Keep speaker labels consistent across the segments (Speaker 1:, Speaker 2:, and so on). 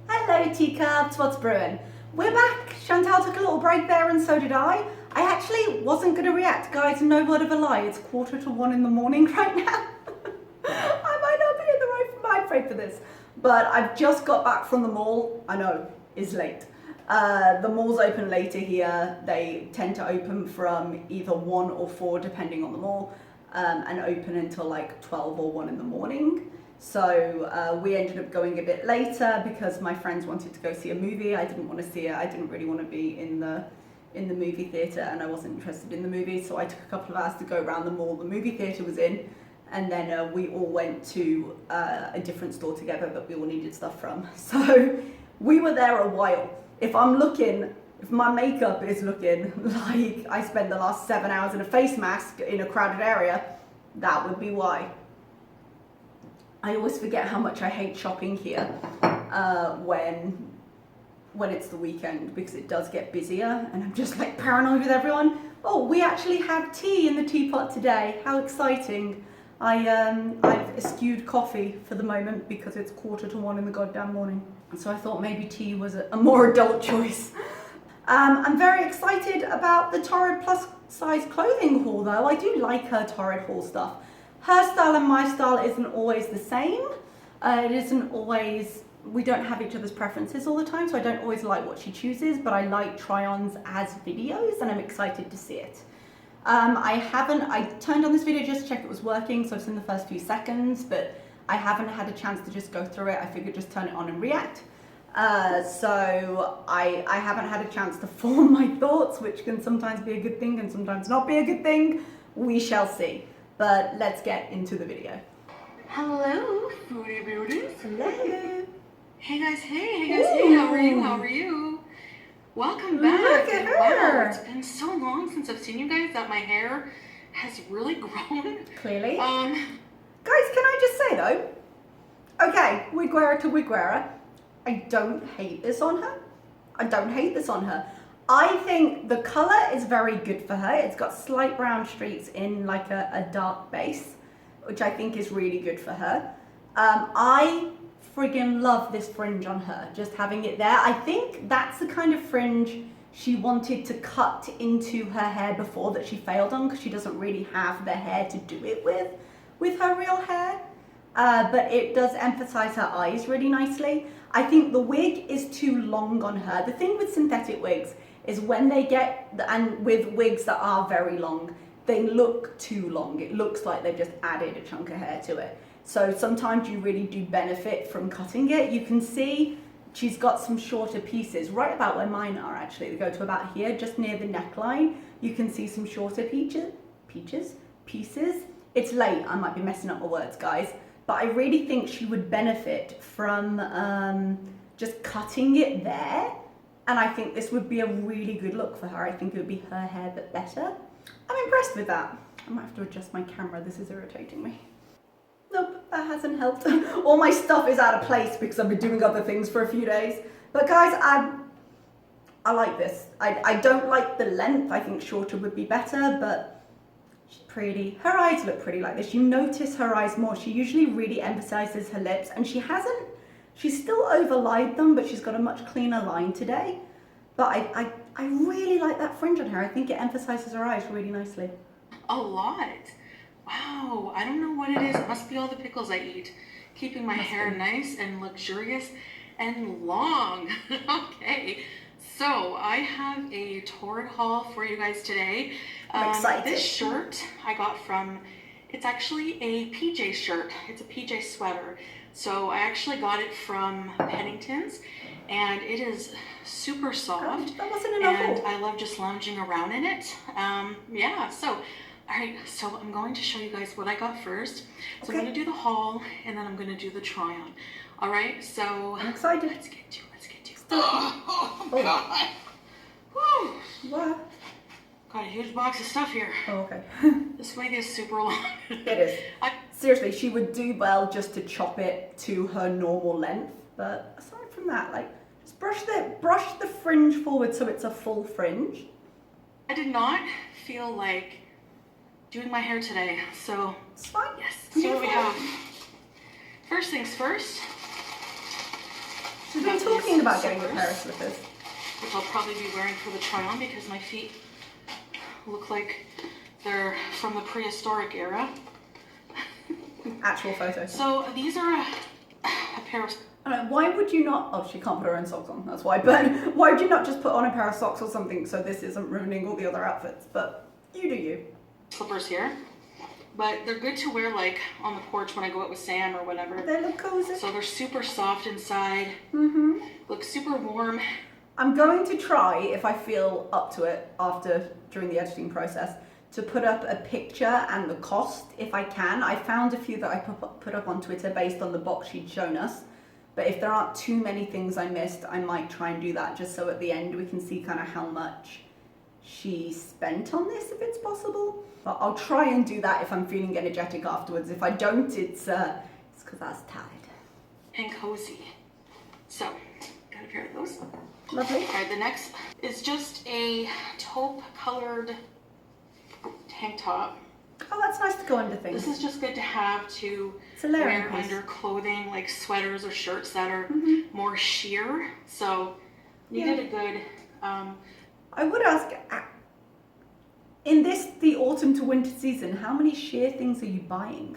Speaker 1: Hello teacups, what's brewing? We're back. Chantal took a little break there and so did I. I actually wasn't going to react, guys, no word of a lie. It's 1:45 in the morning right now. I might not be in the right mind frame for this, but I've just got back from the mall. I know, it's late. The mall's open later here. They tend to open from either 1 or 4 depending on the mall, and open until like 12 or 1 in the morning. So we ended up going a bit later because my friends wanted to go see a movie. I didn't want to see it. I didn't really want to be in the movie theatre, and I wasn't interested in the movie, so I took a couple of hours to go around the mall the movie theatre was in, and then we all went to a different store together that we all needed stuff from. So we were there a while. If my makeup is looking like I spent the last 7 hours in a face mask in a crowded area, that would be why. I always forget how much I hate shopping here when it's the weekend, because it does get busier and I'm just like paranoid with everyone. Oh, we actually have tea in the teapot today. How exciting. I've eschewed coffee for the moment because it's 1:45 in the goddamn morning. And so I thought maybe tea was a more adult choice. I'm very excited about the Torrid plus size clothing haul though. I do like her Torrid haul stuff. Her style and my style isn't always the same. It isn't always, we don't have each other's preferences all the time, so I don't always like what she chooses, but I like try-ons as videos and I'm excited to see it. I turned on this video just to check it was working, so I've seen the first few seconds, but I haven't had a chance to just go through it. I figured just turn it on and react. So I haven't had a chance to form my thoughts, which can sometimes be a good thing and sometimes not be a good thing. We shall see. But let's get into the video.
Speaker 2: Hello, Foodie Beauty.
Speaker 1: Hello.
Speaker 2: Hey guys, hey, how are you? How are you? Welcome back.
Speaker 1: Look at her.
Speaker 2: Wow, it's been so long since I've seen you guys that my hair has really grown.
Speaker 1: Clearly. Guys, can I just say though, okay, wig wearer to wig wearer, I don't hate this on her. I think the colour is very good for her. It's got slight brown streaks in like a dark base, which I think is really good for her. I friggin' love this fringe on her, just having it there. I think that's the kind of fringe she wanted to cut into her hair before that she failed on, because she doesn't really have the hair to do it with her real hair. But it does emphasize her eyes really nicely. I think the wig is too long on her. The thing with synthetic wigs is when they get, and with wigs that are very long, they look too long. It looks like they've just added a chunk of hair to it. So sometimes you really do benefit from cutting it. You can see she's got some shorter pieces, right about where mine are actually. They go to about here, just near the neckline. You can see some shorter pieces. It's late, I might be messing up my words, guys. But I really think she would benefit from just cutting it there. And I think this would be a really good look for her. I think it would be her hair, but better. I'm impressed with that. I might have to adjust my camera. This is irritating me. Nope, that hasn't helped. All my stuff is out of place because I've been doing other things for a few days. But guys, I like this. I don't like the length. I think shorter would be better, but she's pretty. Her eyes look pretty like this. You notice her eyes more. She usually really emphasizes her lips, and she's still overlined them, but she's got a much cleaner line today. But I really like that fringe on her. I think it emphasizes her eyes really nicely.
Speaker 2: A lot. Wow, I don't know what it is. It must be all the pickles I eat, keeping my hair nice and luxurious and long. Okay, so I have a Torrid haul for you guys today.
Speaker 1: I'm excited.
Speaker 2: This shirt I got from, it's actually a PJ shirt. It's a PJ sweater. So I actually got it from Pennington's, and it is super soft.
Speaker 1: That wasn't enough.
Speaker 2: And I love just lounging around in it. Yeah, so all right, so I'm going to show you guys what I got first. So okay. I'm going to do the haul, and then I'm going to do the try-on. All right, so
Speaker 1: I'm excited.
Speaker 2: Let's get to it. Oh, God. Woo.
Speaker 1: What?
Speaker 2: Got a huge box of stuff here.
Speaker 1: Oh, okay.
Speaker 2: This wig is super long.
Speaker 1: It is. Seriously, she would do well just to chop it to her normal length. But aside from that, like, just brush the fringe forward so it's a full fringe.
Speaker 2: I did not feel like doing my hair today. So
Speaker 1: It's fine.
Speaker 2: yes, so what we have. First things first.
Speaker 1: She's been talking about getting a pair of slippers.
Speaker 2: Which I'll probably be wearing for the try on because my feet look like they're from the prehistoric era.
Speaker 1: Actual photo.
Speaker 2: So these are a pair of...
Speaker 1: Why would you not... Oh, she can't put her own socks on, that's why. But why would you not just put on a pair of socks or something so this isn't ruining all the other outfits? But you do you.
Speaker 2: Slippers here. But they're good to wear like on the porch when I go out with Sam or whatever.
Speaker 1: They look cozy.
Speaker 2: So they're super soft inside.
Speaker 1: Mm-hmm.
Speaker 2: Look super warm.
Speaker 1: I'm going to try, if I feel up to it during the editing process, to put up a picture and the cost if I can. I found a few that I put up on Twitter based on the box she'd shown us. But if there aren't too many things I missed, I might try and do that just so at the end we can see kind of how much she spent on this, if it's possible. But I'll try and do that if I'm feeling energetic afterwards. If I don't, it's because I was tired.
Speaker 2: And cozy. So, got a pair of those.
Speaker 1: Lovely.
Speaker 2: Alright, the next is just a taupe colored tank top.
Speaker 1: Oh, that's nice to go under things.
Speaker 2: This is just good to have to wear under clothing like sweaters or shirts that are more sheer. So, needed a good...
Speaker 1: I would ask, in the autumn to winter season, how many sheer things are you buying?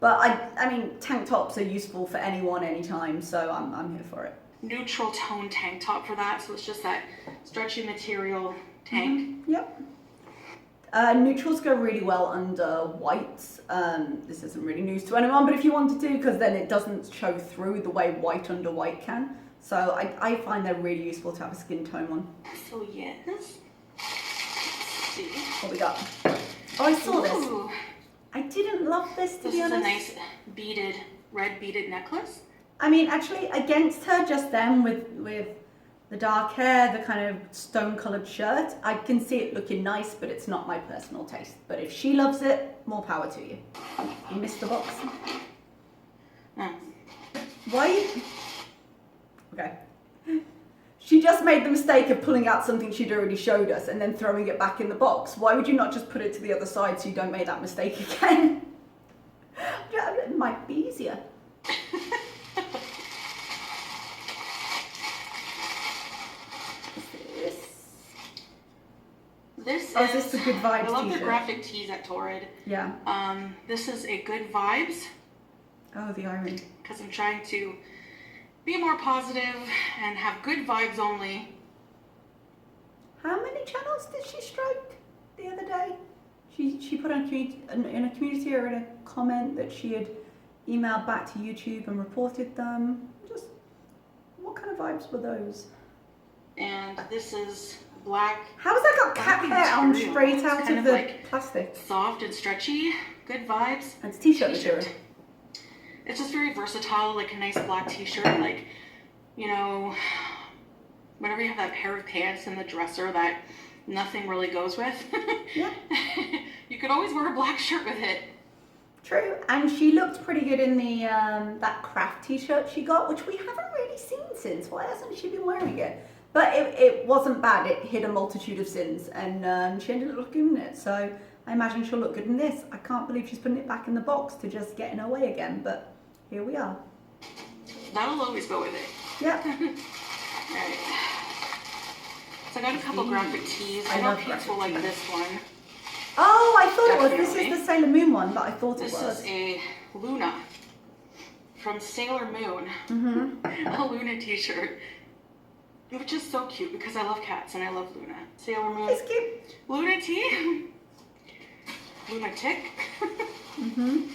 Speaker 1: But I mean, tank tops are useful for anyone, anytime, so I'm here for it.
Speaker 2: Neutral tone tank top for that, so it's just that stretchy material tank.
Speaker 1: Yep. Neutrals go really well under whites. This isn't really news to anyone, but if you wanted to, because then it doesn't show through the way white under white can. So I find they're really useful to have a skin tone one.
Speaker 2: So yes. Let's see.
Speaker 1: What we got? Oh, I saw this.
Speaker 2: Ooh.
Speaker 1: I didn't love this, to be honest.
Speaker 2: This is a nice red beaded necklace.
Speaker 1: I mean, actually, against her just then with the dark hair, the kind of stone-coloured shirt, I can see it looking nice, but it's not my personal taste. But if she loves it, more power to you. You missed the box.
Speaker 2: No.
Speaker 1: Why? Okay. She just made the mistake of pulling out something she'd already showed us and then throwing it back in the box. Why would you not just put it to the other side so you don't make that mistake again? It might be easier.
Speaker 2: This
Speaker 1: is this the Good Vibes
Speaker 2: I love
Speaker 1: t-shirt?
Speaker 2: the graphic tees at Torrid.
Speaker 1: Yeah.
Speaker 2: This is a Good Vibes.
Speaker 1: Oh, the irony.
Speaker 2: Because I'm trying to be more positive and have good vibes only.
Speaker 1: How many channels did she strike the other day? She put on in a community or in a comment that she had emailed back to YouTube and reported them. Just what kind of vibes were those?
Speaker 2: And this is black.
Speaker 1: How has that got cat hair on straight out of the
Speaker 2: like
Speaker 1: plastic?
Speaker 2: Soft and stretchy. Good vibes.
Speaker 1: And it's t-shirt material.
Speaker 2: It's just very versatile, like a nice black t-shirt, like, you know, whenever you have that pair of pants in the dresser that nothing really goes with,
Speaker 1: yeah.
Speaker 2: You could always wear a black shirt with it.
Speaker 1: True, and she looked pretty good in the that craft t-shirt she got, which we haven't really seen since. Why hasn't she been wearing it? But it wasn't bad. It hid a multitude of sins, and she ended up looking good in it. So I imagine she'll look good in this. I can't believe she's putting it back in the box to just get in her way again, but here we are.
Speaker 2: That'll always go with it.
Speaker 1: Yeah.
Speaker 2: Alright. So I got a couple graphic tees. I know Pete will like this one.
Speaker 1: Oh, I thought it was. This is the Sailor Moon one that I thought it was.
Speaker 2: This is a Luna from Sailor Moon.
Speaker 1: Mm-hmm.
Speaker 2: A Luna t-shirt. Which is so cute because I love cats and I love Luna. Sailor Moon.
Speaker 1: It's cute.
Speaker 2: Luna tea. Lunatic.
Speaker 1: Mm-hmm.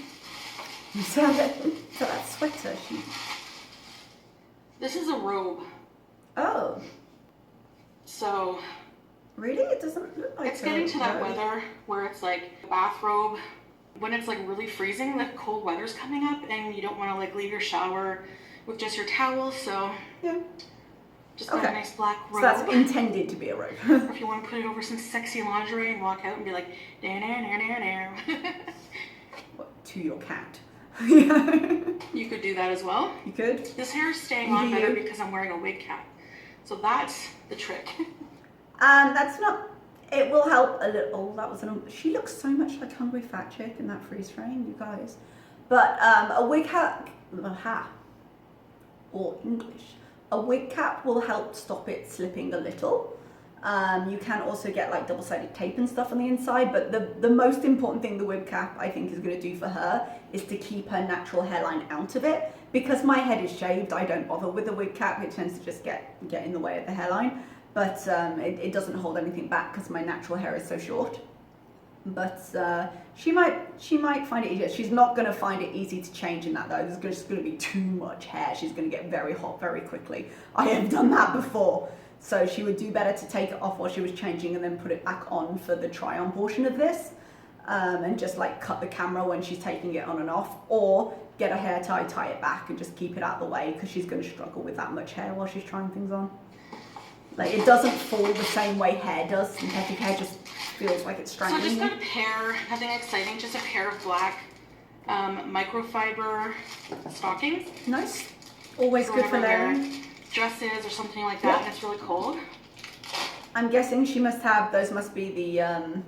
Speaker 1: So that sweater,
Speaker 2: This is a robe.
Speaker 1: Oh.
Speaker 2: So.
Speaker 1: Really? It doesn't look like
Speaker 2: it's getting to that weather where it's like a bathrobe. When it's like really freezing, the cold weather's coming up and you don't want to like leave your shower with just your towel, so.
Speaker 1: Yeah.
Speaker 2: Just got a nice black robe.
Speaker 1: So that's intended to be a robe.
Speaker 2: Or if you want to put it over some sexy lingerie and walk out and be like,
Speaker 1: What, to your cat?
Speaker 2: You could do that as well.
Speaker 1: You could.
Speaker 2: This hair is staying on better because I'm wearing a wig cap. So that's the trick.
Speaker 1: And that's not It will help a little. That was she looks so much like Hungry Fat Chick in that freeze frame, you guys. But a wig cap, or English, a wig cap will help stop it slipping a little. You can also get like double-sided tape and stuff on the inside, but the most important thing the wig cap I think is going to do for her is to keep her natural hairline out of it. Because my head is shaved, I don't bother with the wig cap. It tends to just get in the way of the hairline, but it doesn't hold anything back because my natural hair is so short. But she might find it easier. She's not going to find it easy to change in that though. There's just going to be too much hair. She's going to get very hot very quickly. I have done that before. So she would do better to take it off while she was changing and then put it back on for the try on portion of this. And just like cut the camera when she's taking it on and off, or get a hair tie, tie it back and just keep it out of the way because she's going to struggle with that much hair while she's trying things on. Like it doesn't fall the same way hair does. Synthetic hair just feels like it's strangling.
Speaker 2: So I just got a pair, nothing exciting, just a pair of black microfiber stockings.
Speaker 1: Nice. Always good for layering.
Speaker 2: Dresses or something like that, and it's really cold.
Speaker 1: I'm guessing she must have, those must be the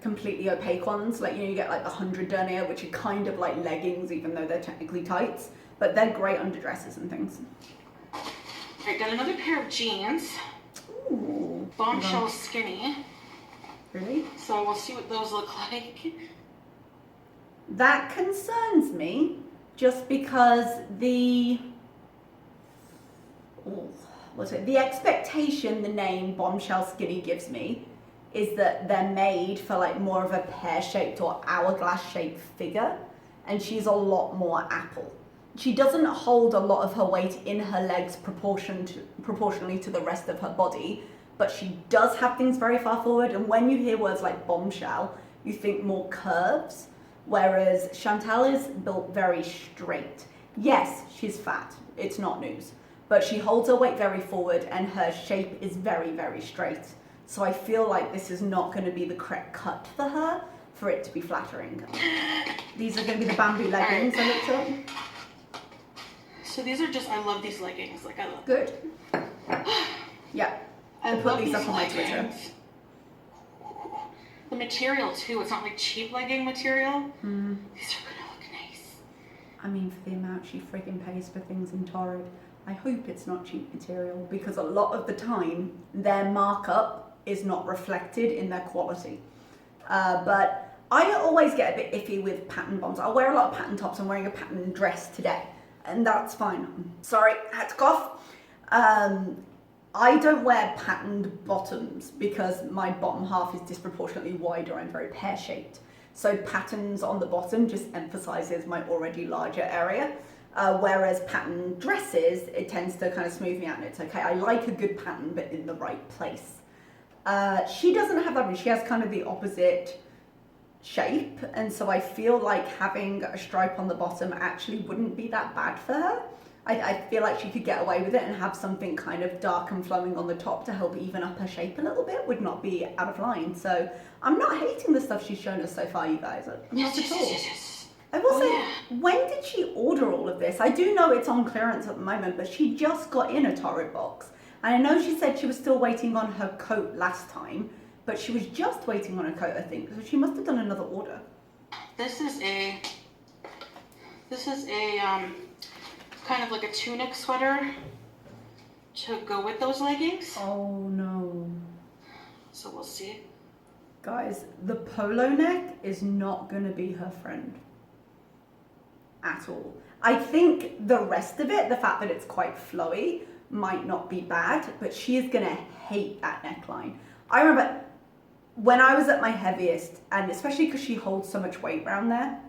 Speaker 1: completely opaque ones. Like, you know, you get like the 100 denier, which are kind of like leggings, even though they're technically tights, but they're great under dresses and things.
Speaker 2: I got another pair of jeans.
Speaker 1: Ooh.
Speaker 2: Bombshell skinny.
Speaker 1: Really?
Speaker 2: So we'll see what those look like.
Speaker 1: That concerns me just because the expectation the name Bombshell Skinny gives me is that they're made for like more of a pear-shaped or hourglass-shaped figure, and she's a lot more apple. She doesn't hold a lot of her weight in her legs proportionally to the rest of her body, but she does have things very far forward, and when you hear words like bombshell, you think more curves, whereas Chantal is built very straight. Yes, she's fat, it's not news, but she holds her weight very forward and her shape is very, very straight. So I feel like this is not going to be the correct cut for her for it to be flattering. These are going to be the bamboo leggings I looked up.
Speaker 2: So these are just, I love these leggings. Like I love.
Speaker 1: Good. Yeah.
Speaker 2: I
Speaker 1: put
Speaker 2: love
Speaker 1: these up on my
Speaker 2: leggings.
Speaker 1: Twitter.
Speaker 2: The material too, it's not like cheap legging material.
Speaker 1: Mm.
Speaker 2: These are gonna look nice.
Speaker 1: I mean, for the amount she friggin' pays for things in Torrid, I hope it's not cheap material, because a lot of the time their markup is not reflected in their quality. But I always get a bit iffy with pattern bombs. I wear a lot of pattern tops. I'm wearing a pattern dress today, and that's fine. Sorry, I had to cough. I don't wear patterned bottoms because my bottom half is disproportionately wider. I'm very pear-shaped. So patterns on the bottom just emphasizes my already larger area. Whereas pattern dresses, it tends to kind of smooth me out and it's okay. I like a good pattern, but in the right place. She doesn't have that, she has kind of the opposite shape. And so I feel like having a stripe on the bottom actually wouldn't be that bad for her. I feel like she could get away with it and have something kind of dark and flowing on the top to help even up her shape a little bit would not be out of line. So I'm not hating the stuff she's shown us so far, you guys. Not at all. I will say, when did she order all of this? I do know it's on clearance at the moment, but she just got in a Torrid box. And I know she said she was still waiting on her coat last time, but she was just waiting on her coat, I think. So she must have done another order.
Speaker 2: This is a kind of like a tunic sweater to go with those leggings.
Speaker 1: Oh no.
Speaker 2: So we'll see.
Speaker 1: Guys, the polo neck is not going to be her friend. At all. I think the rest of it, the fact that it's quite flowy, might not be bad, but she is gonna hate that neckline. I remember when I was at my heaviest, and especially because she holds so much weight around there,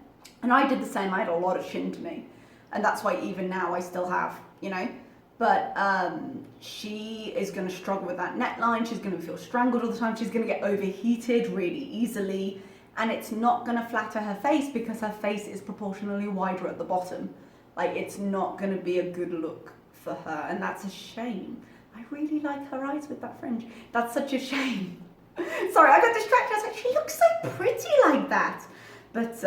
Speaker 1: and I did the same, I had a lot of shin to me, and that's why even now I still have, you know, but she is gonna struggle with that neckline. She's gonna feel strangled all the time. She's gonna get overheated really easily. And it's not going to flatter her face because her face is proportionally wider at the bottom. Like, it's not going to be a good look for her, and that's a shame. I really like her eyes with that fringe. That's such a shame. Sorry, I got distracted. I was like, she looks so pretty like that. But,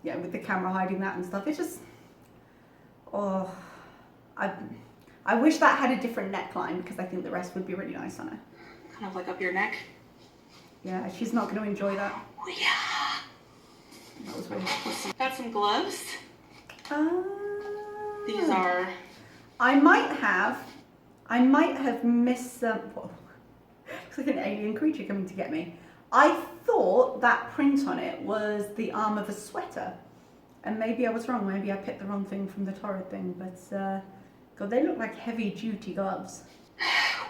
Speaker 1: yeah, with the camera hiding that and stuff, it just... Oh, I wish that had a different neckline because I think the rest would be really nice on her.
Speaker 2: Kind of like up your neck.
Speaker 1: Yeah, she's not going to enjoy that.
Speaker 2: Oh, yeah.
Speaker 1: That was weird.
Speaker 2: Got some gloves.
Speaker 1: Oh.
Speaker 2: These are...
Speaker 1: I might have missed some... Whoa. Looks like an alien creature coming to get me. I thought that print on it was the arm of a sweater. And maybe I was wrong. Maybe I picked the wrong thing from the Torrid thing. But, God, they look like heavy-duty gloves.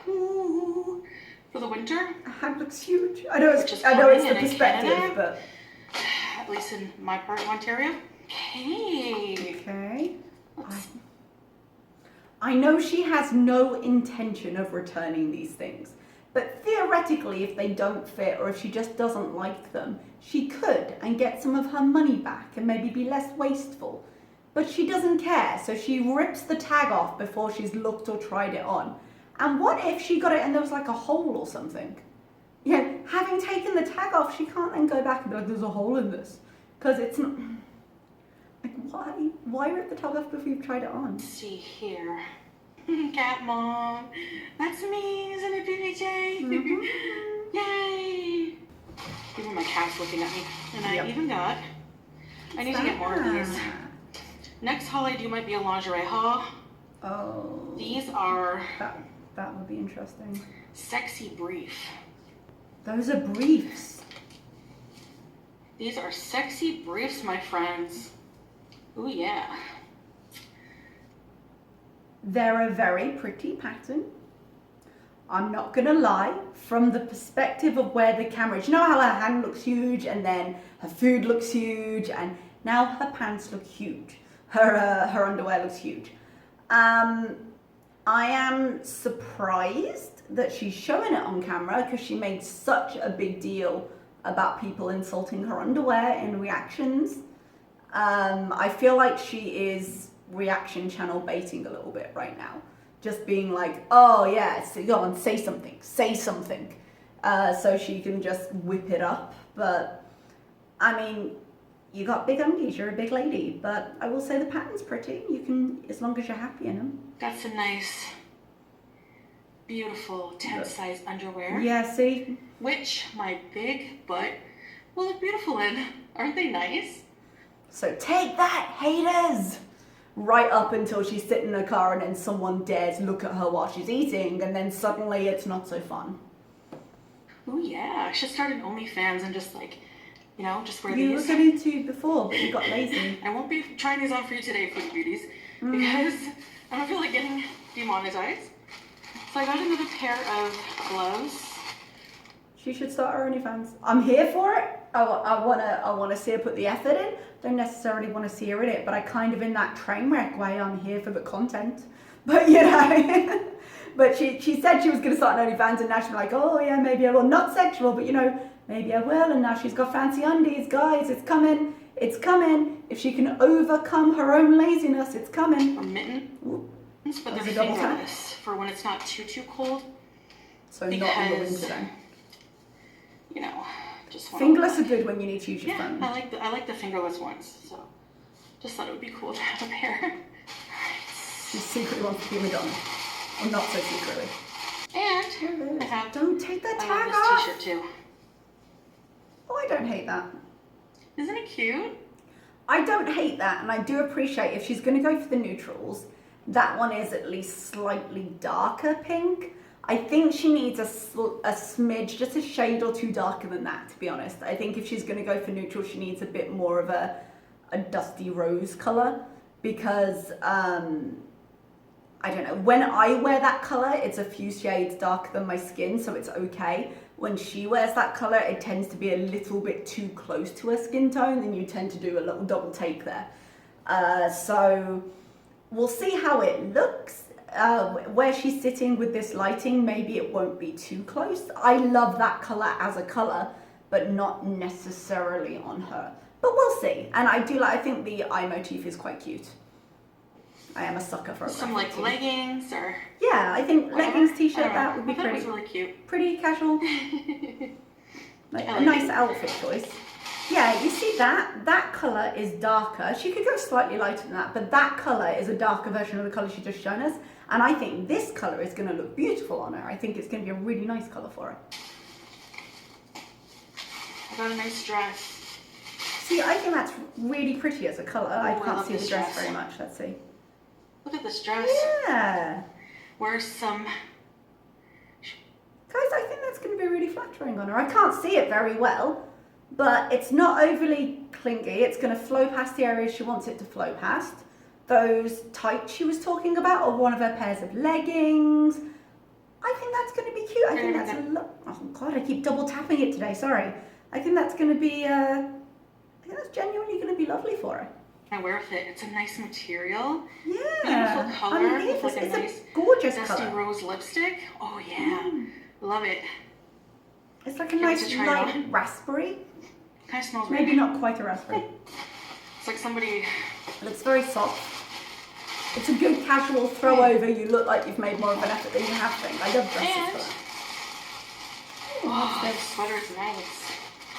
Speaker 2: Ooh. For the winter.
Speaker 1: Her hand looks huge. I know it's the perspective, but...
Speaker 2: At least in my part of Ontario. Okay.
Speaker 1: Okay. I know she has no intention of returning these things, but theoretically, if they don't fit or if she just doesn't like them, she could and get some of her money back and maybe be less wasteful. But she doesn't care, so she rips the tag off before she's looked or tried it on. And what if she got it and there was like a hole or something? You know, having taken the tag off, she can't then go back and be like, there's a hole in this. Because it's not... Like, why? Why rip the tag off before you've tried it on?
Speaker 2: Let's see here. Cat mom. That's me, isn't it, BBJ?
Speaker 1: Mm-hmm.
Speaker 2: Yay! Even my cat's looking at me. And I even got... I need to get more of these. Next haul I do might be a lingerie haul.
Speaker 1: Oh.
Speaker 2: These are...
Speaker 1: That would be interesting.
Speaker 2: Sexy brief.
Speaker 1: Those are briefs.
Speaker 2: These are sexy briefs, my friends. Ooh, yeah.
Speaker 1: They're a very pretty pattern. I'm not gonna lie, from the perspective of where the camera is, you know how her hand looks huge and then her food looks huge and now her pants look huge. Her underwear looks huge. I am surprised that she's showing it on camera because she made such a big deal about people insulting her underwear in reactions. I feel like she is reaction channel baiting a little bit right now. Just being like, oh yeah, so go on, say something. So she can just whip it up. But, I mean, you got big undies, you're a big lady. But I will say the pattern's pretty. You can, as long as you're happy in them.
Speaker 2: Got some nice, beautiful tent size underwear.
Speaker 1: Yeah, see?
Speaker 2: Which my big butt will look beautiful in. Aren't they nice?
Speaker 1: So take that, haters! Right up until she's sitting in her car and then someone dares look at her while she's eating and then suddenly it's not so fun.
Speaker 2: Oh yeah, I should start an OnlyFans and just like, you know, just wear
Speaker 1: You
Speaker 2: these.
Speaker 1: were going to before, but you got lazy.
Speaker 2: I won't be trying these on for you today, Foodie Beauties, because I don't feel like getting demonetized. So I got another pair of gloves.
Speaker 1: She should start her OnlyFans. I'm here for it. I wanna see her put the effort in. Don't necessarily want to see her in it, but I kind of in that train wreck way. I'm here for the content. But you know, but she said she was going to start an OnlyFans, and now she's like, oh yeah, maybe I will. Not sexual, but you know, maybe I will. And now she's got fancy undies, guys. It's coming. It's coming. If she can overcome her own laziness, it's coming.
Speaker 2: Or mittens, but they're
Speaker 1: a double tap.
Speaker 2: fingerless for when it's not too cold.
Speaker 1: So not in the winter then.
Speaker 2: You know, just
Speaker 1: fingerless are good when you need to use your phone.
Speaker 2: I like the fingerless ones. So just thought it would be cool to have a pair.
Speaker 1: She secretly wants to be Madonna, or not so secretly.
Speaker 2: And I have.
Speaker 1: Don't take that tag
Speaker 2: I love
Speaker 1: off.
Speaker 2: this T-shirt too.
Speaker 1: Oh, I don't hate that.
Speaker 2: Isn't it cute?
Speaker 1: I don't hate that, and I do appreciate if she's going to go for the neutrals, that one is at least slightly darker pink. I think she needs a smidge, just a shade or two darker than that, to be honest. I think if she's going to go for neutral, she needs a bit more of a dusty rose colour, because, I don't know, when I wear that colour, it's a few shades darker than my skin, so it's okay. When she wears that colour, it tends to be a little bit too close to her skin tone, and you tend to do a little double take there. So we'll see how it looks. Where she's sitting with this lighting, maybe it won't be too close. I love that colour as a colour, but not necessarily on her. But we'll see. And I think the eye motif is quite cute. I am a sucker for a
Speaker 2: some like
Speaker 1: graffiti.
Speaker 2: leggings or
Speaker 1: yeah, I think
Speaker 2: whatever.
Speaker 1: leggings, t-shirt, that would be
Speaker 2: I thought
Speaker 1: pretty.
Speaker 2: It was really cute.
Speaker 1: Pretty casual. Like a
Speaker 2: like
Speaker 1: nice
Speaker 2: it.
Speaker 1: outfit choice. Yeah, you see that colour is darker. She could go slightly lighter than that, but that colour is a darker version of the colour she just shown us. And I think this colour is going to look beautiful on her. I think it's going to be a really nice colour for her.
Speaker 2: I got a nice dress.
Speaker 1: See, I think that's really pretty as a colour. I
Speaker 2: I
Speaker 1: can't
Speaker 2: love
Speaker 1: see the
Speaker 2: this
Speaker 1: dress
Speaker 2: dress.
Speaker 1: very much. Let's see.
Speaker 2: Look at this dress.
Speaker 1: Yeah.
Speaker 2: Where's some...
Speaker 1: Guys, I think that's going to be really flattering on her. I can't see it very well, but it's not overly clingy. It's going to flow past the areas she wants it to flow past. Those tights she was talking about are one of her pairs of leggings. I think that's going to be cute. I think that's oh God, I keep double tapping it today. Sorry. I think that's going to be, I think that's genuinely going to be lovely for her.
Speaker 2: I wear with it. It's a nice material.
Speaker 1: Yeah.
Speaker 2: Beautiful color.
Speaker 1: I mean,
Speaker 2: with like
Speaker 1: it's
Speaker 2: a nice
Speaker 1: a gorgeous
Speaker 2: dusty
Speaker 1: colour.
Speaker 2: rose lipstick. Oh yeah. Love it.
Speaker 1: It's like a
Speaker 2: Give it
Speaker 1: nice
Speaker 2: a try
Speaker 1: light
Speaker 2: on.
Speaker 1: raspberry.
Speaker 2: Kind of smells
Speaker 1: Maybe
Speaker 2: weird.
Speaker 1: not quite a raspberry.
Speaker 2: It's like somebody...
Speaker 1: It looks very soft. It's a good casual throw over. You look like you've made more of an effort than you have thing. I love dresses
Speaker 2: And...
Speaker 1: for that.
Speaker 2: Oh, this sweater's nice.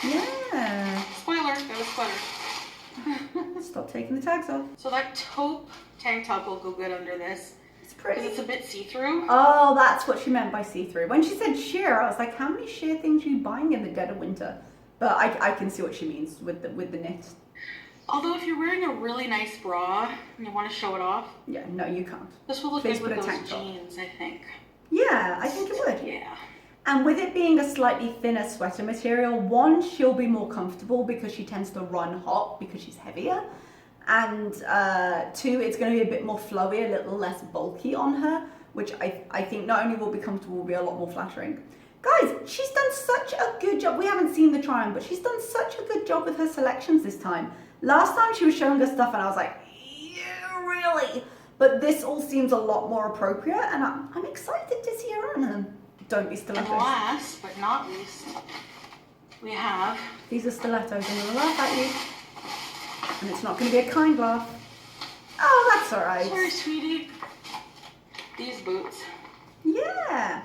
Speaker 1: Yeah.
Speaker 2: Spoiler, got a sweater.
Speaker 1: Stop taking the tags off.
Speaker 2: So that taupe tank top will go good under this.
Speaker 1: It's
Speaker 2: Because
Speaker 1: pretty.
Speaker 2: it's a bit see-through.
Speaker 1: Oh, that's what she meant by see-through. When she said sheer, I was like, how many sheer things are you buying in the dead of winter? But I can see what she means with the knit.
Speaker 2: Although if you're wearing a really nice bra and you want to show it off,
Speaker 1: Yeah, no, you can't.
Speaker 2: this will look
Speaker 1: Please
Speaker 2: good with
Speaker 1: put a
Speaker 2: those
Speaker 1: tank top.
Speaker 2: jeans, I think.
Speaker 1: Yeah, I think it would.
Speaker 2: Yeah.
Speaker 1: And with it being a slightly thinner sweater material, one, she'll be more comfortable because she tends to run hot because she's heavier. And two, it's going to be a bit more flowy, a little less bulky on her, which I think not only will be comfortable, will be a lot more flattering. Guys, she's done such a good job. We haven't seen the try-on, but she's done such a good job with her selections this time. Last time she was showing us stuff and I was like, yeah, really? But this all seems a lot more appropriate and I'm excited to see her on them. Don't be
Speaker 2: And
Speaker 1: stilettos.
Speaker 2: last but not least, we have...
Speaker 1: These are stilettos. I'm going to laugh at you. And it's not going to be a kind laugh. Oh, that's all right.
Speaker 2: Sorry, sweetie. These boots.
Speaker 1: Yeah.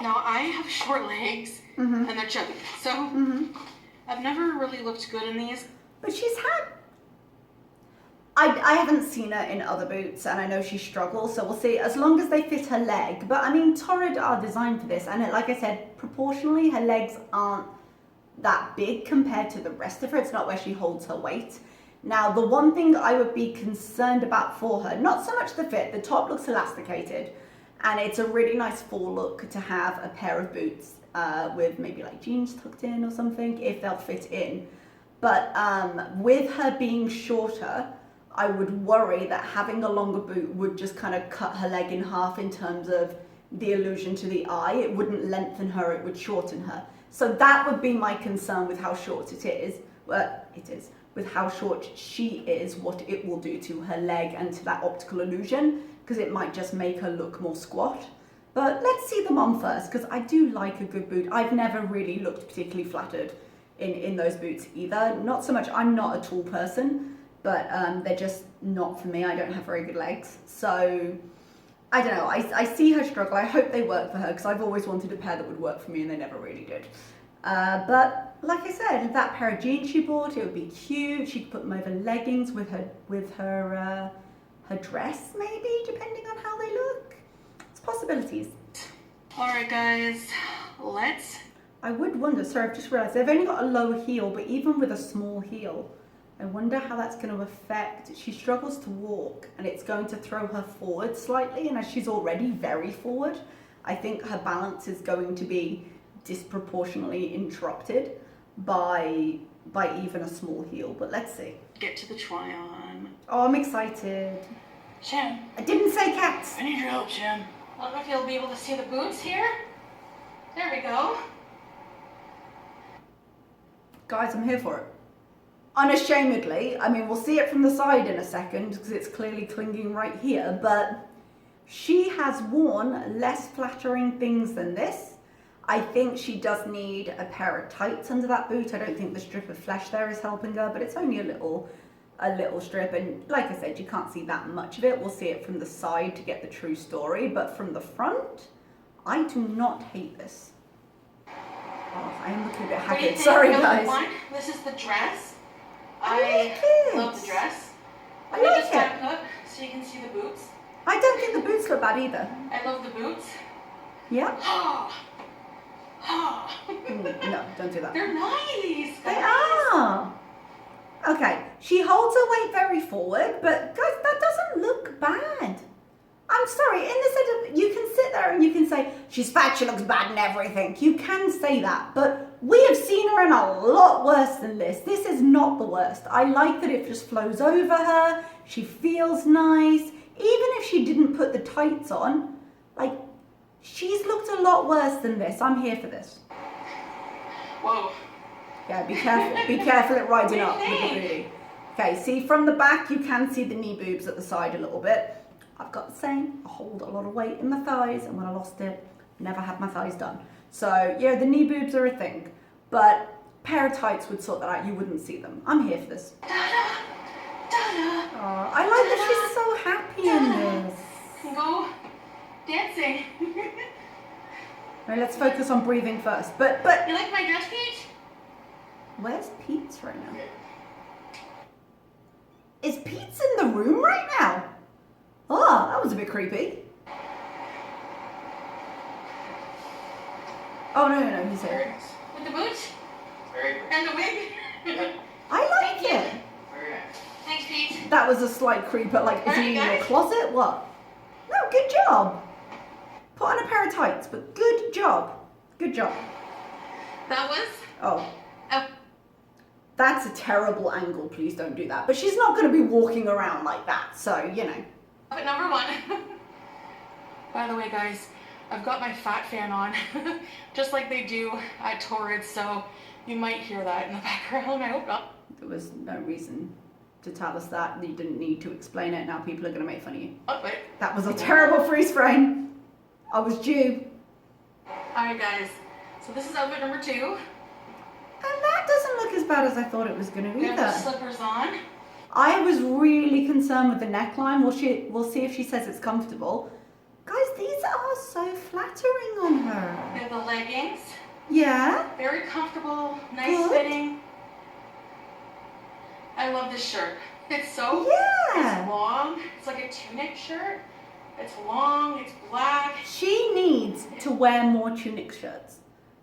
Speaker 2: Now, I have short legs and they're chubby. So, I've never really looked good in these.
Speaker 1: But she's had... I haven't seen her in other boots and I know she struggles, so we'll see, as long as they fit her leg. But I mean, Torrid are designed for this, and like I said, proportionally her legs aren't that big compared to the rest of her. It's not where she holds her weight. Now, the one thing I would be concerned about for her, not so much the fit, the top looks elasticated, and it's a really nice fall look to have a pair of boots with maybe like jeans tucked in or something, if they'll fit in. But with her being shorter, I would worry that having a longer boot would just kind of cut her leg in half in terms of the illusion to the eye. It wouldn't lengthen her, it would shorten her. So that would be my concern with how short it is. Well, it is. With how short she is, what it will do to her leg and to that optical illusion, because it might just make her look more squat. But let's see them on first, because I do like a good boot. I've never really looked particularly flattered in those boots either. Not so much, I'm not a tall person, but they're just not for me. I don't have very good legs. So, I don't know, I see her struggle. I hope they work for her, because I've always wanted a pair that would work for me and they never really did. But like I said, that pair of jeans she bought, it would be cute. She could put them over leggings with her dress, maybe, depending on how they look. It's possibilities.
Speaker 2: All right, guys,
Speaker 1: I would wonder, sorry, I've just realised, they've only got a low heel, but even with a small heel, I wonder how that's going to affect. She struggles to walk and it's going to throw her forward slightly, and as she's already very forward, I think her balance is going to be disproportionately interrupted by even a small heel, but let's see.
Speaker 2: get to the try-on.
Speaker 1: Oh, I'm excited.
Speaker 2: Shem,
Speaker 1: I didn't say cats.
Speaker 2: I need your help, Shem. I don't know if you'll be able to see the boots here. There we go.
Speaker 1: Guys, I'm here for it. Unashamedly, I mean, we'll see it from the side in a second because it's clearly clinging right here, but she has worn less flattering things than this. I think she does need a pair of tights under that boot. I don't think the strip of flesh there is helping her, but it's only a little strip, and like I said, you can't see that much of it. We'll see it from the side to get the true story, but from the front, I do not hate this. Oh, I am looking a bit haggard. Sorry, guys.
Speaker 2: This is the dress.
Speaker 1: I
Speaker 2: love the dress.
Speaker 1: I like
Speaker 2: just
Speaker 1: it.
Speaker 2: Hook so you can see the boots.
Speaker 1: I don't think the boots look bad either.
Speaker 2: I love the boots.
Speaker 1: Yeah. No, don't do that.
Speaker 2: They're nice, guys.
Speaker 1: They are. Okay, she holds her weight very forward, but guys, that doesn't look bad. I'm sorry, in the sense of, you can sit there and you can say, she's fat, she looks bad and everything. You can say that, but we have seen her in a lot worse than this. This is not the worst. I like that it just flows over her. She feels nice. Even if she didn't put the tights on, like, she's looked a lot worse than this. I'm here for this.
Speaker 2: Whoa.
Speaker 1: Yeah, be careful. Be careful at riding up with the booty. Okay, see from the back, you can see the knee boobs at the side a little bit. I've got the same. I hold a lot of weight in my thighs, and when I lost it, never had my thighs done. So, yeah, the knee boobs are a thing. But pair of tights would sort that out. You wouldn't see them. I'm here for this. Oh, I like that she's so happy in this.
Speaker 2: Go dancing.
Speaker 1: Right, let's focus on breathing first. But
Speaker 2: You like my dress, Peach?
Speaker 1: where's Pete's right now? Is Pete's in the room right now? Oh, that was a bit creepy. Oh, no, he's
Speaker 3: Very
Speaker 1: here.
Speaker 3: nice.
Speaker 2: With the boots
Speaker 3: Very good.
Speaker 2: and the wig.
Speaker 1: I like
Speaker 2: Thank you.
Speaker 1: it.
Speaker 3: Very nice.
Speaker 2: Thanks, Peach.
Speaker 1: That was a slight creeper, like, is he in your
Speaker 2: Alright, guys.
Speaker 1: closet? What? No, good job. Put on a pair of tights, but good job. Good job.
Speaker 2: That was.
Speaker 1: Oh,
Speaker 2: Oh,
Speaker 1: that's a terrible angle. Please don't do that. But she's not going to be walking around like that, so, you know.
Speaker 2: outfit number 1. By the way, guys, I've got my fat fan on, just like they do at Torrid, so you might hear that in the background. I hope not.
Speaker 1: There was no reason to tell us that. You didn't need to explain it. Now people are going to make fun of you.
Speaker 2: Oh, but
Speaker 1: That was a terrible freeze frame. I was due.
Speaker 2: alright, guys. So this is outfit number 2.
Speaker 1: And that doesn't look as bad as I thought it was going to
Speaker 2: We have the
Speaker 1: either.
Speaker 2: slippers on.
Speaker 1: I was really concerned with the neckline. We'll see if she says it's comfortable. Guys, these are so flattering on
Speaker 2: We
Speaker 1: her.
Speaker 2: have the leggings.
Speaker 1: Yeah?
Speaker 2: Very comfortable, nice
Speaker 1: Good.
Speaker 2: fitting. I love this shirt. It's so
Speaker 1: Yeah.
Speaker 2: It's long. It's like a tunic shirt. It's long. It's black.
Speaker 1: She needs to wear more tunic shirts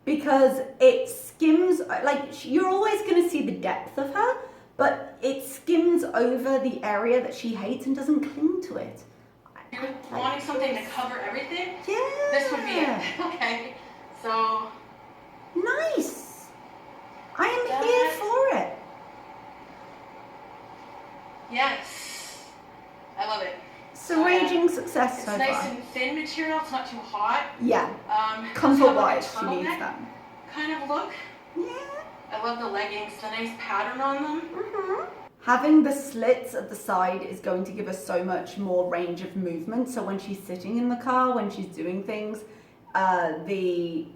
Speaker 1: because it skims, like, you're always going to see the depth of her, but it skims over the area that she hates and doesn't cling to it.
Speaker 2: You're wanting something to cover everything?
Speaker 1: Yeah.
Speaker 2: This would be it. Okay. So
Speaker 1: Nice. I am here for it.
Speaker 2: yes, I love it.
Speaker 1: So raging success
Speaker 2: It's
Speaker 1: so
Speaker 2: nice
Speaker 1: far.
Speaker 2: and thin material. It's not too hot.
Speaker 1: Yeah.
Speaker 2: It does
Speaker 1: Comfort-wise,
Speaker 2: have
Speaker 1: she
Speaker 2: like a
Speaker 1: needs
Speaker 2: turtleneck
Speaker 1: that.
Speaker 2: kind of look.
Speaker 1: Yeah.
Speaker 2: I love the leggings. The nice pattern on them.
Speaker 1: Mm-hmm. Having the slits at the side is going to give us so much more range of movement. So when she's sitting in the car, when she's doing things, the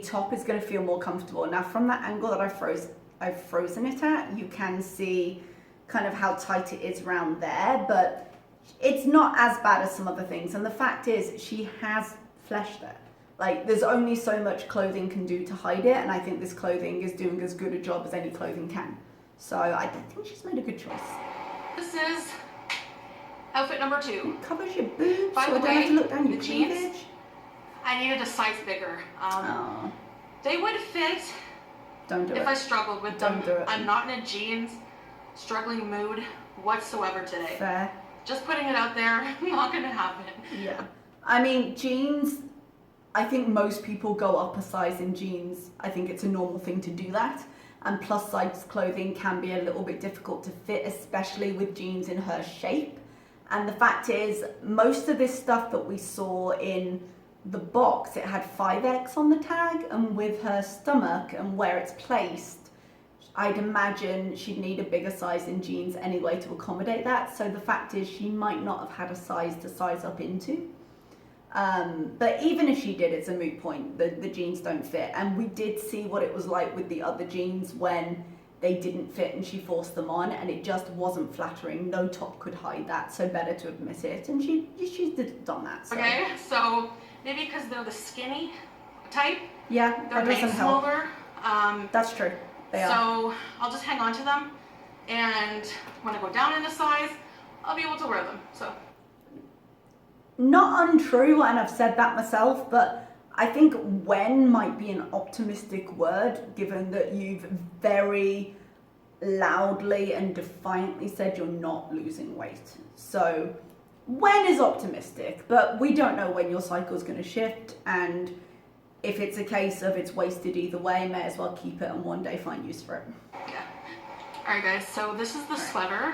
Speaker 1: top is going to feel more comfortable. Now from that angle that I've frozen it at, you can see kind of how tight it is around there, but it's not as bad as some other things. And the fact is, she has flesh there. Like, there's only so much clothing can do to hide it, and I think this clothing is doing as good a job as any clothing can. So I think she's made a good choice.
Speaker 2: This is outfit number 2.
Speaker 1: It covers your boobs,
Speaker 2: By
Speaker 1: so
Speaker 2: the
Speaker 1: I don't have to
Speaker 2: way,
Speaker 1: look down your
Speaker 2: the jeans-
Speaker 1: cleavage.
Speaker 2: I needed a size bigger.
Speaker 1: Oh,
Speaker 2: They would fit
Speaker 1: don't do
Speaker 2: if
Speaker 1: it.
Speaker 2: I struggled with them.
Speaker 1: Don't do it.
Speaker 2: I'm not in a jeans struggling mood whatsoever today.
Speaker 1: Fair.
Speaker 2: Just putting it out there, not gonna happen.
Speaker 1: Yeah. I mean, jeans, I think most people go up a size in jeans. I think it's a normal thing to do that. And plus size clothing can be a little bit difficult to fit, especially with jeans in her shape. And the fact is, most of this stuff that we saw in the box, it had 5X on the tag, and with her stomach and where it's placed, I'd imagine she'd need a bigger size in jeans anyway to accommodate that. So the fact is, she might not have had a size to size up into. But even if she did, it's a moot point. The jeans don't fit. And we did see what it was like with the other jeans when they didn't fit and she forced them on, and it just wasn't flattering. No top could hide that, so better to admit it. And she's done that. So.
Speaker 2: Okay, so maybe because they're the skinny type,
Speaker 1: Yeah,
Speaker 2: they're
Speaker 1: that
Speaker 2: made
Speaker 1: doesn't help.
Speaker 2: smaller.
Speaker 1: That's true. They are.
Speaker 2: So I'll just hang on to them, and when I go down in the size, I'll be able to wear them. So
Speaker 1: Not untrue, and I've said that myself, but I think when might be an optimistic word, given that you've very loudly and defiantly said you're not losing weight. So when is optimistic, but we don't know when your cycle is going to shift, and if it's a case of it's wasted either way, may as well keep it and one day find use for it.
Speaker 2: Yeah. Alright guys, so this is the sweater.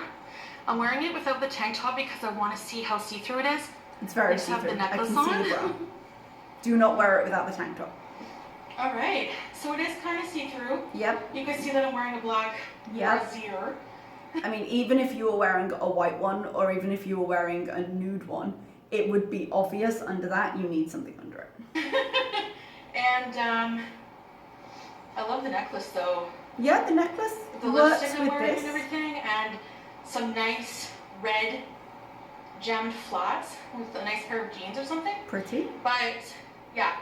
Speaker 2: I'm wearing it without the tank top because I want to see how see-through it is.
Speaker 1: It's very
Speaker 2: I just have
Speaker 1: see-through.
Speaker 2: the necklace
Speaker 1: I can
Speaker 2: on.
Speaker 1: see the bra. Do not wear it without the tank top.
Speaker 2: Alright, so it is kind of see-through.
Speaker 1: Yep.
Speaker 2: You can see that I'm wearing a black brassiere.
Speaker 1: I mean, even if you were wearing a white one, or even if you were wearing a nude one, it would be obvious under that you need something under it.
Speaker 2: And I love the necklace though.
Speaker 1: Yeah, the necklace
Speaker 2: The
Speaker 1: works
Speaker 2: lipstick I'm
Speaker 1: with
Speaker 2: wearing
Speaker 1: this.
Speaker 2: and everything, and some nice red gemmed flats with a nice pair of jeans or something.
Speaker 1: Pretty.
Speaker 2: But yeah.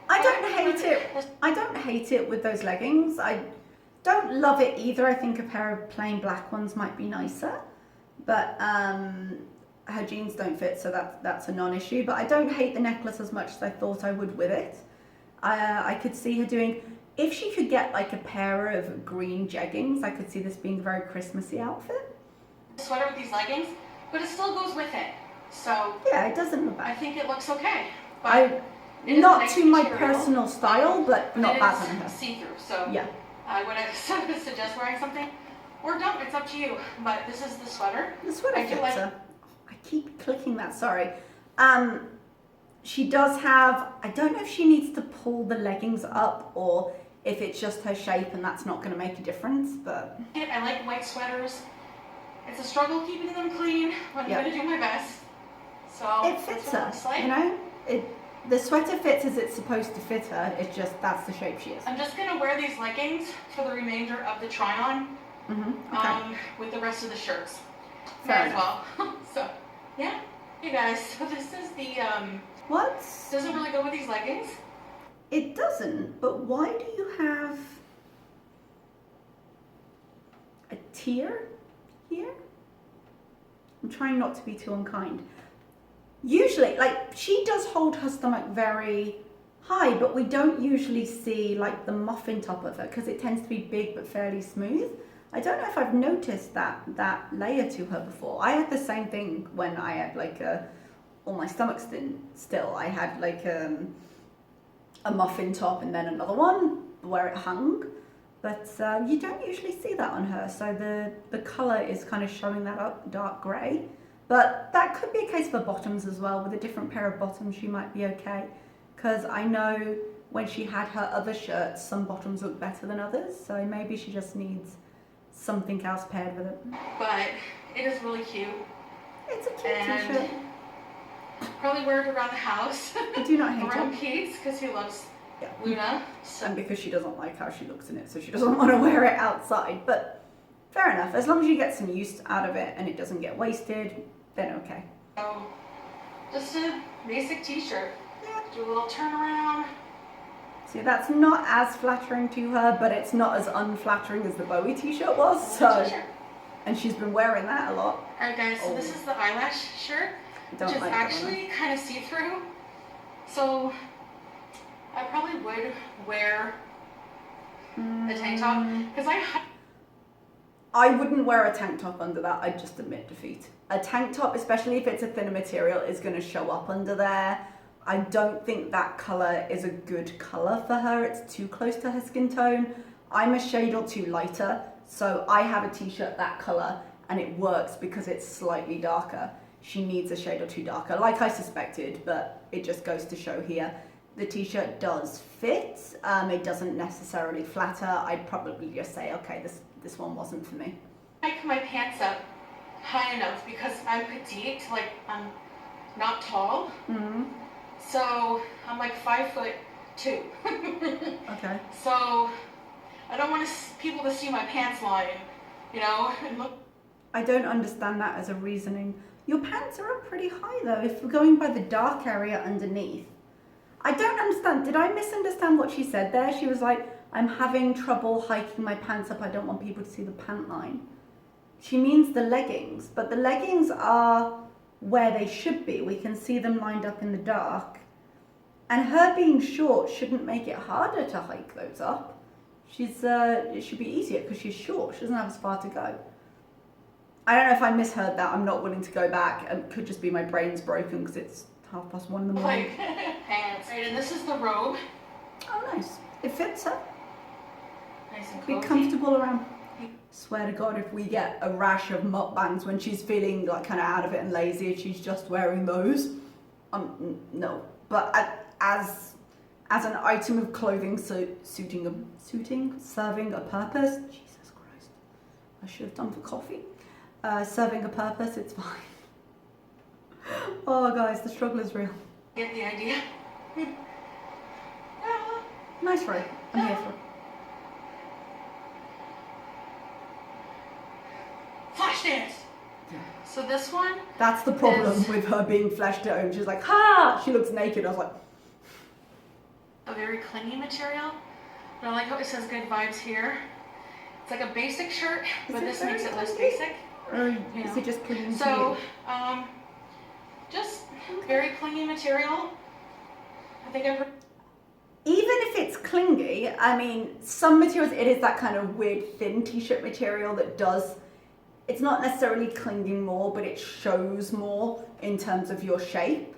Speaker 1: I don't hate it. I don't hate it with those leggings. I don't love it either. I think a pair of plain black ones might be nicer, but her jeans don't fit, so that's a non-issue. But I don't hate the necklace as much as I thought I would with it. I could see her doing, if she could get like a pair of green jeggings, I could see this being a very Christmassy outfit.
Speaker 2: Sweater with these leggings, but it still goes with it. So
Speaker 1: yeah, it doesn't look bad.
Speaker 2: I think it looks okay. But
Speaker 1: not
Speaker 2: nice
Speaker 1: to my
Speaker 2: material,
Speaker 1: personal style, but not bad on her.
Speaker 2: See-through, so
Speaker 1: yeah.
Speaker 2: I would suggest wearing something, or don't. It's up to you. But this is the sweater.
Speaker 1: The sweater
Speaker 2: I do
Speaker 1: fits
Speaker 2: like.
Speaker 1: her. I keep clicking that. Sorry. She does have. I don't know if she needs to pull the leggings up or if it's just her shape and that's not going to make a difference. But
Speaker 2: I like white sweaters. It's a struggle keeping them clean, but I'm going to do my best. So
Speaker 1: it fits her. Like. You know, the sweater fits as it's supposed to fit her. It's just that's the shape she is.
Speaker 2: I'm just going to wear these leggings for the remainder of the try-on.
Speaker 1: Okay.
Speaker 2: With the rest of the shirts.
Speaker 1: Fair
Speaker 2: as well. So, yeah. Hey guys, so this is the,
Speaker 1: What?
Speaker 2: doesn't really go with these leggings.
Speaker 1: It doesn't, but why do you have a tear here? I'm trying not to be too unkind. Usually, like, she does hold her stomach very high, but we don't usually see, like, the muffin top of her because it tends to be big but fairly smooth. I don't know if I've noticed that layer to her before. I had the same thing when I had, like, all my stomach's still. I had, like, a muffin top and then another one where it hung. But you don't usually see that on her, so the colour is kind of showing that up, dark grey. But that could be a case for bottoms as well. With a different pair of bottoms, she might be okay. Because I know when she had her other shirts, some bottoms look better than others. So maybe she just needs something else paired with it.
Speaker 2: But it is really cute.
Speaker 1: It's a cute t-shirt.
Speaker 2: Probably wear it around the house.
Speaker 1: I do not hate
Speaker 2: around
Speaker 1: it.
Speaker 2: Pete's, because he loves Luna. So.
Speaker 1: And because she doesn't like how she looks in it, so she doesn't want to wear it outside. But fair enough. As long as you get some use out of it and it doesn't get wasted, then okay.
Speaker 2: So, just a basic t-shirt.
Speaker 1: Yeah.
Speaker 2: Do a little turnaround.
Speaker 1: See, that's not as flattering to her, but it's not as unflattering as the Bowie t-shirt was. So, and she's been wearing that a lot.
Speaker 2: Alright guys, so this is the eyelash shirt, which is actually kind of see-through. So, I probably would wear a tank top, because
Speaker 1: I wouldn't wear a tank top under that. I'd just admit defeat. A tank top, especially if it's a thinner material, is going to show up under there. I don't think that colour is a good colour for her. It's too close to her skin tone. I'm a shade or two lighter, so I have a t-shirt that colour and it works because it's slightly darker. She needs a shade or two darker, like I suspected, but it just goes to show here. The t-shirt does fit. It doesn't necessarily flatter. I'd probably just say, okay, this one wasn't for me.
Speaker 2: I hike my pants up high enough because I'm petite, like I'm not tall. So I'm like 5'2".
Speaker 1: Okay.
Speaker 2: So I don't want people to see my pants line, you know, and look.
Speaker 1: I don't understand that as a reasoning. Your pants are up pretty high though, if we're going by the dark area underneath. I don't understand. Did I misunderstand what she said there? She was like, I'm having trouble hiking my pants up. I don't want people to see the pant line. She means the leggings, but the leggings are where they should be. We can see them lined up in the dark. And her being short shouldn't make it harder to hike those up. It should be easier because she's short. She doesn't have as far to go. I don't know if I misheard that. I'm not willing to go back. It could just be my brain's broken because it's 1:30 in the morning.
Speaker 2: Pants. Right, and this is the robe.
Speaker 1: Oh, nice. It fits her.
Speaker 2: Nice and
Speaker 1: Be
Speaker 2: cozy.
Speaker 1: comfortable around. Swear to God, if we get a rash of mukbangs when she's feeling like kind of out of it and lazy, if she's just wearing those, no. But as an item of clothing, serving a purpose. Jesus Christ, I should have done for coffee. Serving a purpose, it's fine. Oh, guys, the struggle is real.
Speaker 2: Get the idea?
Speaker 1: Nice robe. I'm here for it.
Speaker 2: Flash dance! So this one,
Speaker 1: That's the problem
Speaker 2: is
Speaker 1: with her being fleshed out. She's like, ha! She looks naked. I was like,
Speaker 2: a very clingy material. But I like how it says good vibes here. It's like a basic shirt, but this makes it less basic.
Speaker 1: or
Speaker 2: You
Speaker 1: is
Speaker 2: know.
Speaker 1: it just clinging to
Speaker 2: So,
Speaker 1: you?
Speaker 2: just very clingy material. I think I've
Speaker 1: Even if it's clingy, I mean, some materials, it is that kind of weird thin t-shirt material that does, it's not necessarily clinging more, but it shows more in terms of your shape.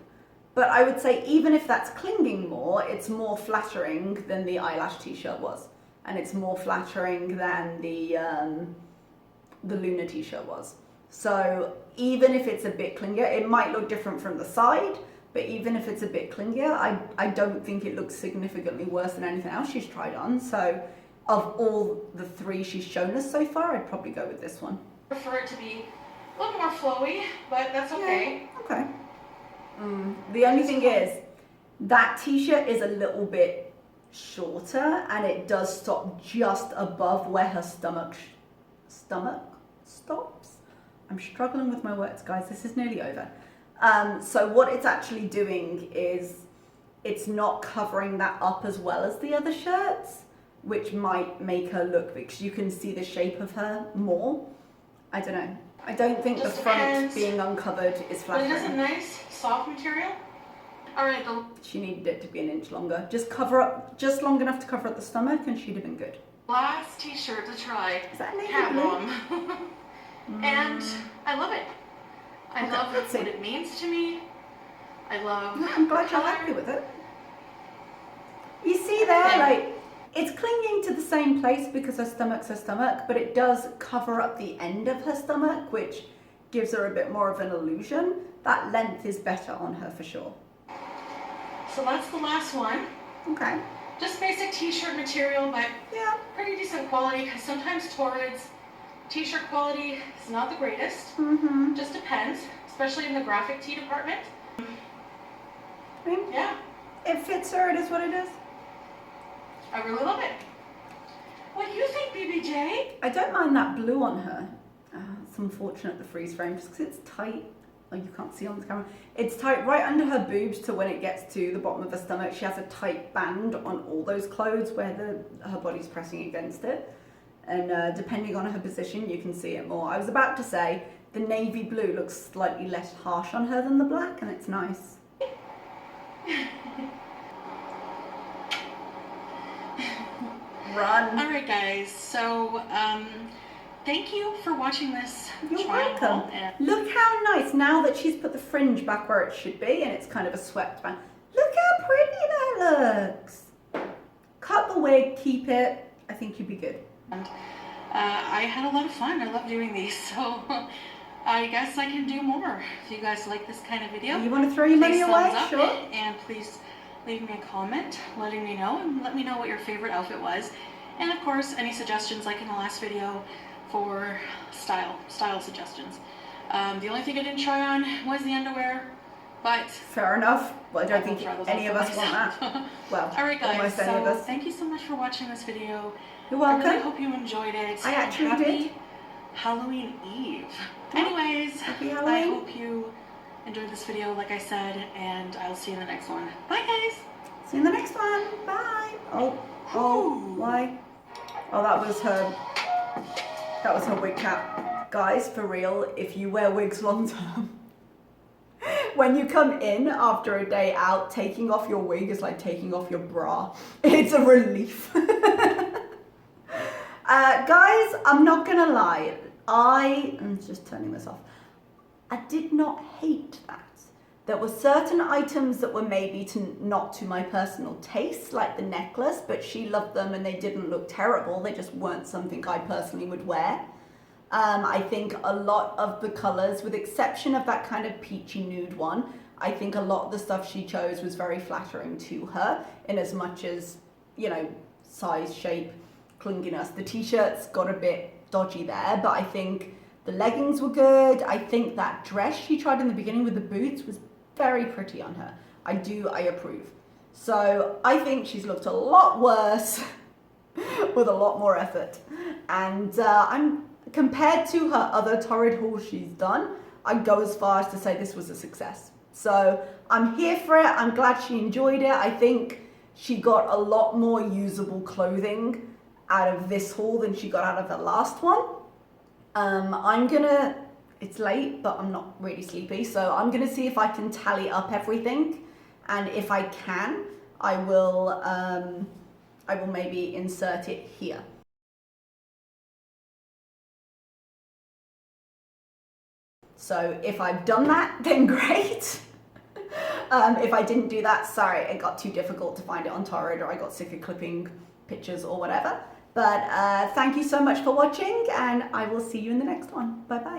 Speaker 1: But I would say even if that's clinging more, it's more flattering than the eyelash t-shirt was. And it's more flattering than the Luna t-shirt was. So even if it's a bit clingier, it might look different from the side, but even if it's a bit clingier, I don't think it looks significantly worse than anything else she's tried on. So of all the three she's shown us so far, I'd probably go with this one.
Speaker 2: prefer it to be a little more flowy, but that's okay.
Speaker 1: Yeah, okay. The only thing is, that t-shirt is a little bit shorter and it does stop just above where her stomach stops. I'm struggling with my words, guys. This is nearly over. So what it's actually doing is it's not covering that up as well as the other shirts, which might make her look, because you can see the shape of her more. I don't know. I don't think
Speaker 2: Just
Speaker 1: the front
Speaker 2: depends.
Speaker 1: being uncovered is
Speaker 2: But it is a
Speaker 1: flattering.
Speaker 2: nice, soft material. Alright,
Speaker 1: She needed it to be an inch longer. Just cover up, just long enough to cover up the stomach, and she'd have been good.
Speaker 2: last t-shirt to try.
Speaker 1: Is that navy
Speaker 2: Cat
Speaker 1: blue?
Speaker 2: Mom. And I love it. I
Speaker 1: Okay,
Speaker 2: love
Speaker 1: let's see.
Speaker 2: what it means to me. I love
Speaker 1: I'm glad you're
Speaker 2: color.
Speaker 1: happy with it. You see there, like, it's clinging to the same place because her stomach's her stomach, but it does cover up the end of her stomach, which gives her a bit more of an illusion. That length is better on her for sure.
Speaker 2: So that's the last one.
Speaker 1: Okay.
Speaker 2: Just basic t-shirt material, but
Speaker 1: Yeah.
Speaker 2: pretty decent quality, because sometimes Torrid's t-shirt quality is not the greatest.
Speaker 1: Mm-hmm.
Speaker 2: Just depends, especially in the graphic tee department.
Speaker 1: I mean,
Speaker 2: Yeah,
Speaker 1: it fits her, it is what it is.
Speaker 2: I really love it. What do you think, BBJ?
Speaker 1: I don't mind that blue on her. It's unfortunate, the freeze frame, just because it's tight. Oh, you can't see on the camera. It's tight right under her boobs to when it gets to the bottom of her stomach. She has a tight band on all those clothes where her body's pressing against it. And depending on her position, you can see it more. I was about to say, the navy blue looks slightly less harsh on her than the black, and it's nice. Run.
Speaker 2: Alright guys, so thank you for watching this
Speaker 1: You're
Speaker 2: trial
Speaker 1: welcome.
Speaker 2: haul, and
Speaker 1: Look how nice, now that she's put the fringe back where it should be and it's kind of a swept band. Look how pretty that looks. Cut the wig, keep it. I think you'd be good.
Speaker 2: I had a lot of fun. I love doing these, so I guess I can do more. If you guys like this kind of video,
Speaker 1: You want to throw your money
Speaker 2: please
Speaker 1: away?
Speaker 2: thumbs up,
Speaker 1: Sure.
Speaker 2: and please leave me a comment letting me know, and let me know what your favorite outfit was, and of course any suggestions like in the last video for style suggestions. The only thing I didn't try on was the underwear, but
Speaker 1: Fair enough. Well, I don't
Speaker 2: will
Speaker 1: think
Speaker 2: try those
Speaker 1: any
Speaker 2: out
Speaker 1: of
Speaker 2: for
Speaker 1: us want
Speaker 2: myself.
Speaker 1: that. Well,
Speaker 2: Alright guys,
Speaker 1: almost any of
Speaker 2: so
Speaker 1: us.
Speaker 2: thank you so much for watching this video.
Speaker 1: You're
Speaker 2: I really
Speaker 1: welcome.
Speaker 2: hope you enjoyed it.
Speaker 1: I actually
Speaker 2: Happy
Speaker 1: did.
Speaker 2: Halloween Eve.
Speaker 1: Yeah.
Speaker 2: Anyways,
Speaker 1: Happy
Speaker 2: I
Speaker 1: Halloween.
Speaker 2: hope you enjoyed this video like I said, and I'll see you in the next one. Bye guys!
Speaker 1: See you in the next one. Bye. Oh,
Speaker 2: Ooh.
Speaker 1: why? Oh, that was her wig cap. Guys, for real, if you wear wigs long term, When you come in after a day out, taking off your wig is like taking off your bra. It's a relief. Guys, I'm not gonna lie. I'm just turning this off. I did not hate that. There were certain items that were maybe not to my personal taste, like the necklace, but she loved them and they didn't look terrible. They just weren't something I personally would wear. I think a lot of the colors, with exception of that kind of peachy nude one, I think a lot of the stuff she chose was very flattering to her, in as much as, you know, size, shape, clinginess. The t-shirts got a bit dodgy there, but I think the leggings were good. I think that dress she tried in the beginning with the boots was very pretty on her. I approve. So I think she's looked a lot worse with a lot more effort. And compared to her other Torrid hauls she's done, I'd go as far as to say this was a success. So I'm here for it. I'm glad she enjoyed it. I think she got a lot more usable clothing out of this haul than she got out of the last one. It's late, but I'm not really sleepy, so I'm gonna see if I can tally up everything, and if I can, I will maybe insert it here. So if I've done that, then great. If I didn't do that, sorry, it got too difficult to find it on Torrid, or I got sick of clipping pictures or whatever. But thank you so much for watching, and I will see you in the next one. Bye bye.